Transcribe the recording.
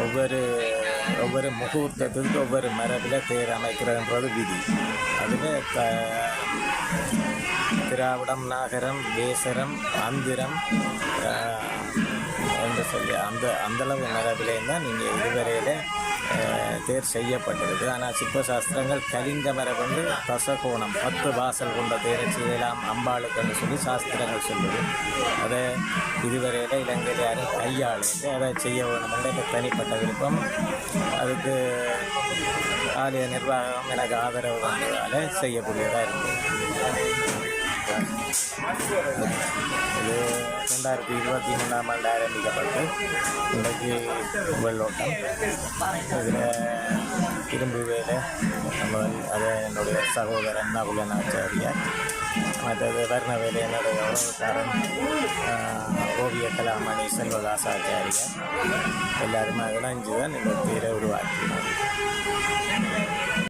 ஒவ்வொரு ஒவ்வொரு முகூர்த்தத்துக்கு ஒவ்வொரு மரபில் தேர் அமைக்கிறதுன்றது விதி. அதில் திராவிடம், நாகரம், வேசரம், ஆந்திரம் என்று சொல்லி அந்தளவு மரபிலேயும் தான் நீங்கள் இதுவரையில் தேர் செய்யப்பட்டிருக்கு. ஆனால் சிற்பசாஸ்திரங்கள் கலிங்க மரபு தசகோணம் 10 வாசல் கொண்ட தேரை செய்யலாம் அம்பாளுக்குன்னு சொல்லி சாஸ்திரங்கள் சொல்லுது. அதை இதுவரையில் இலங்கையில் யாரும் கையாளுந்து அதை செய்ய வேணுமென்ற எனக்கு தனிப்பட்ட விருப்பம். அதுக்கு ஆலய நிர்வாகம் எனக்கு ஆதரவு வந்ததால் செய்யக்கூடியதாக இருக்குது. இது 2023ஆம் ஆண்டு ஆரம்பிக்கப்பட்டு இன்றைக்கு வெள்ளோட்டம். இதில் இரும்பு வேலை நம்ம அதை என்னுடைய சகோதரன் நகுலனாச்சாரியார், மற்றது வர்ண வேலை என்னுடைய உறவுக்காரன் ஓவிய கலாமணி செல்வதாசாச்சாரியார் எல்லாருமே இணைஞ்சு தான் இந்த தேரை உருவாக்கினோம்.